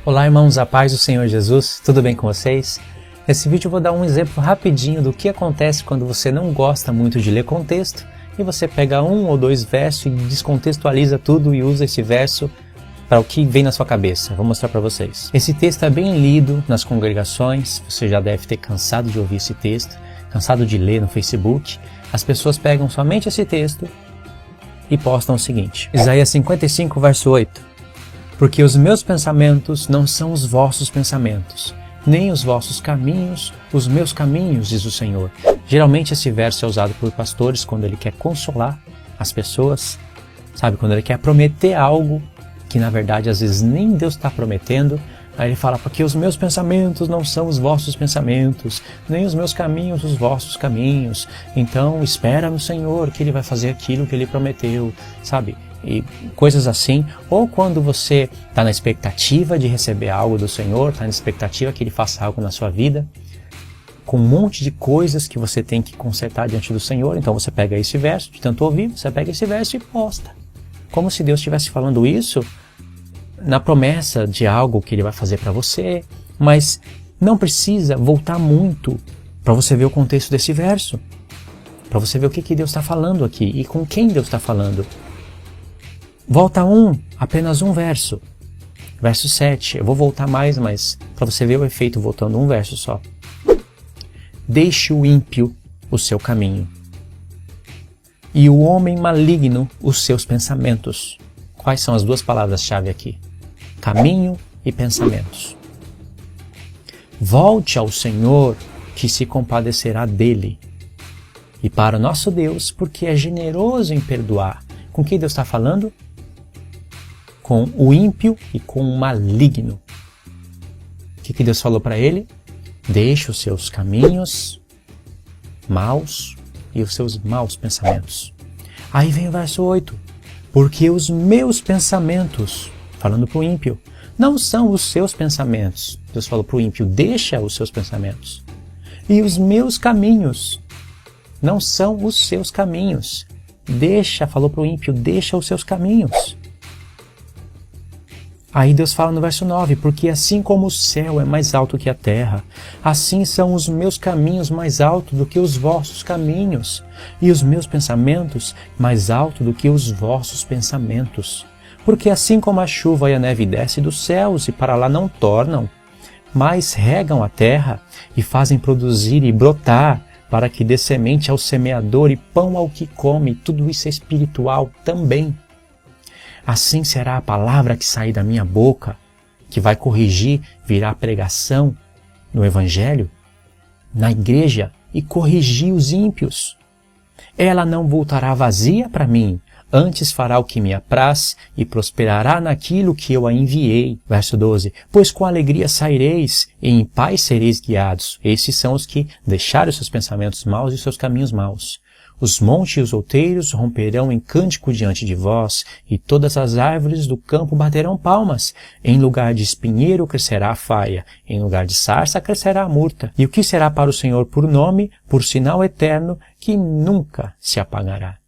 Olá irmãos, a paz do Senhor Jesus, tudo bem com vocês? Nesse vídeo eu vou dar um exemplo rapidinho do que acontece quando você não gosta muito de ler contexto e você pega um ou dois versos e descontextualiza tudo e usa esse verso para o que vem na sua cabeça. Vou mostrar para vocês. Esse texto é bem lido nas congregações, você já deve ter cansado de ouvir esse texto, cansado de ler no Facebook. As pessoas pegam somente esse texto e postam o seguinte: Isaías 55, verso 8. Porque os meus pensamentos não são os vossos pensamentos, nem os vossos caminhos, os meus caminhos, diz o Senhor. Geralmente esse verso é usado por pastores quando ele quer consolar as pessoas, sabe? Quando ele quer prometer algo que na verdade às vezes nem Deus está prometendo. Aí ele fala, porque os meus pensamentos não são os vossos pensamentos, nem os meus caminhos os vossos caminhos. Então espera no Senhor que Ele vai fazer aquilo que Ele prometeu, sabe? E coisas assim. Ou quando você está na expectativa de receber algo do Senhor, está na expectativa que Ele faça algo na sua vida, com um monte de coisas que você tem que consertar diante do Senhor. Então você pega esse verso, de tanto ouvir, você pega esse verso e posta. Como se Deus estivesse falando isso na promessa de algo que Ele vai fazer para você, mas não precisa voltar muito para você ver o contexto desse verso, para você ver o que Deus está falando aqui e com quem Deus está falando. Volta apenas um verso, verso 7, eu vou voltar mais, mas para você ver o efeito voltando um verso só. Deixe o ímpio o seu caminho, e o homem maligno os seus pensamentos. Quais são as duas palavras-chave aqui? Caminho e pensamentos. Volte ao Senhor, que se compadecerá dele. E para o nosso Deus, porque é generoso em perdoar. Com quem Deus está falando? Com o ímpio e com o maligno. O que Deus falou para ele? Deixe os seus caminhos maus e os seus maus pensamentos. Aí vem o verso 8. Porque os meus pensamentos, falando para o ímpio, não são os seus pensamentos. Deus falou para o ímpio, deixa os seus pensamentos. E os meus caminhos não são os seus caminhos. Falou para o ímpio, deixa os seus caminhos. Aí Deus fala no verso 9, porque assim como o céu é mais alto que a terra, assim são os meus caminhos mais altos do que os vossos caminhos, e os meus pensamentos mais altos do que os vossos pensamentos. Porque assim como a chuva e a neve descem dos céus e para lá não tornam, mas regam a terra e fazem produzir e brotar, para que dê semente ao semeador e pão ao que come, tudo isso é espiritual também. Assim será a palavra que sair da minha boca, que vai corrigir, virá pregação no Evangelho, na igreja, e corrigir os ímpios. Ela não voltará vazia para mim, antes fará o que me apraz e prosperará naquilo que eu a enviei. Verso 12. Pois com alegria saireis e em paz sereis guiados. Esses são os que deixaram seus pensamentos maus e seus caminhos maus. Os montes e os outeiros romperão em cântico diante de vós, e todas as árvores do campo baterão palmas. Em lugar de espinheiro crescerá a faia, em lugar de sarça crescerá a murta. E o que será para o Senhor por nome, por sinal eterno, que nunca se apagará.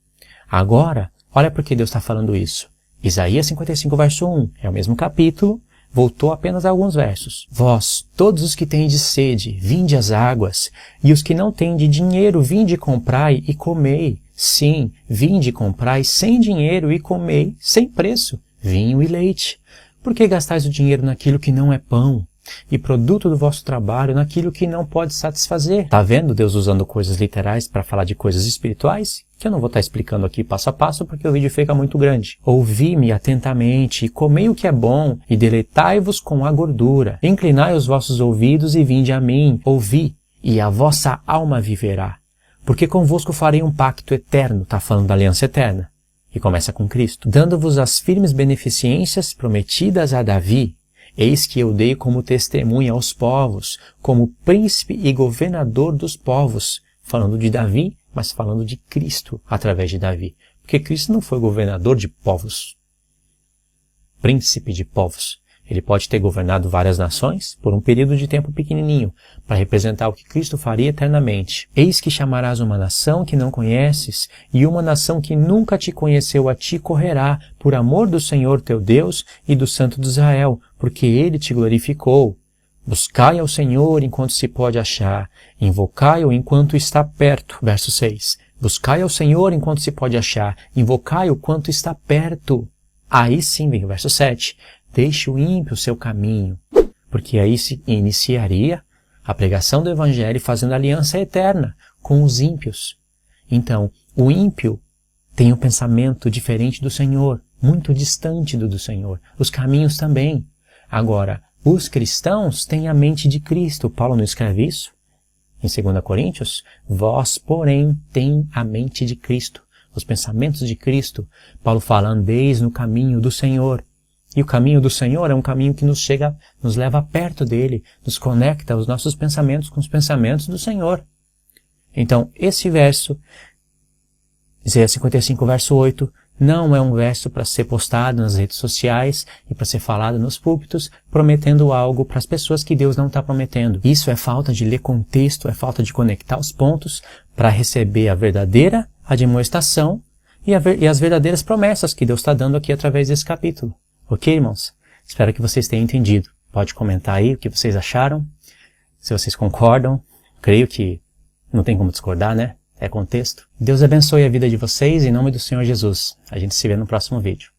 Agora, olha por que Deus está falando isso. Isaías 55, verso 1, é o mesmo capítulo, voltou apenas alguns versos. Vós, todos os que tendes sede, vinde às águas, e os que não têm de dinheiro, vinde comprai e comei. Sim, vinde comprai sem dinheiro e comei sem preço, vinho e leite. Por que gastais o dinheiro naquilo que não é pão, e produto do vosso trabalho naquilo que não pode satisfazer? Está vendo Deus usando coisas literais para falar de coisas espirituais? Que eu não vou estar explicando aqui passo a passo porque o vídeo fica muito grande. Ouvi-me atentamente e comei o que é bom e deleitai-vos com a gordura. Inclinai os vossos ouvidos e vinde a mim. Ouvi e a vossa alma viverá. Porque convosco farei um pacto eterno. Está falando da aliança eterna. E começa com Cristo. Dando-vos as firmes beneficências prometidas a Davi. Eis que eu dei como testemunha aos povos, como príncipe e governador dos povos. Falando de Davi, mas falando de Cristo através de Davi. Porque Cristo não foi governador de povos, príncipe de povos. Ele pode ter governado várias nações por um período de tempo pequenininho, para representar o que Cristo faria eternamente. Eis que chamarás uma nação que não conheces, e uma nação que nunca te conheceu a ti correrá, por amor do Senhor teu Deus e do Santo de Israel, porque Ele te glorificou. Buscai ao Senhor enquanto se pode achar, invocai-o enquanto está perto. Verso 6. Buscai ao Senhor enquanto se pode achar, invocai-o quanto está perto. Aí sim vem o verso 7. Deixe o ímpio o seu caminho, porque aí se iniciaria a pregação do Evangelho fazendo aliança eterna com os ímpios. Então, o ímpio tem um pensamento diferente do Senhor, muito distante do Senhor. Os caminhos também. Agora, os cristãos têm a mente de Cristo. Paulo não escreve isso? Em 2 Coríntios, vós, porém, tem a mente de Cristo, os pensamentos de Cristo. Paulo fala, andeis no caminho do Senhor. E o caminho do Senhor é um caminho que nos leva perto dele, nos conecta os nossos pensamentos com os pensamentos do Senhor. Então, esse verso, Isaías 55, verso 8, não é um verso para ser postado nas redes sociais e para ser falado nos púlpitos, prometendo algo para as pessoas que Deus não está prometendo. Isso é falta de ler contexto, é falta de conectar os pontos para receber a verdadeira admoestação e as verdadeiras promessas que Deus está dando aqui através desse capítulo. Ok, irmãos? Espero que vocês tenham entendido. Pode comentar aí o que vocês acharam, se vocês concordam. Creio que não tem como discordar, né? É contexto. Deus abençoe a vida de vocês em nome do Senhor Jesus. A gente se vê no próximo vídeo.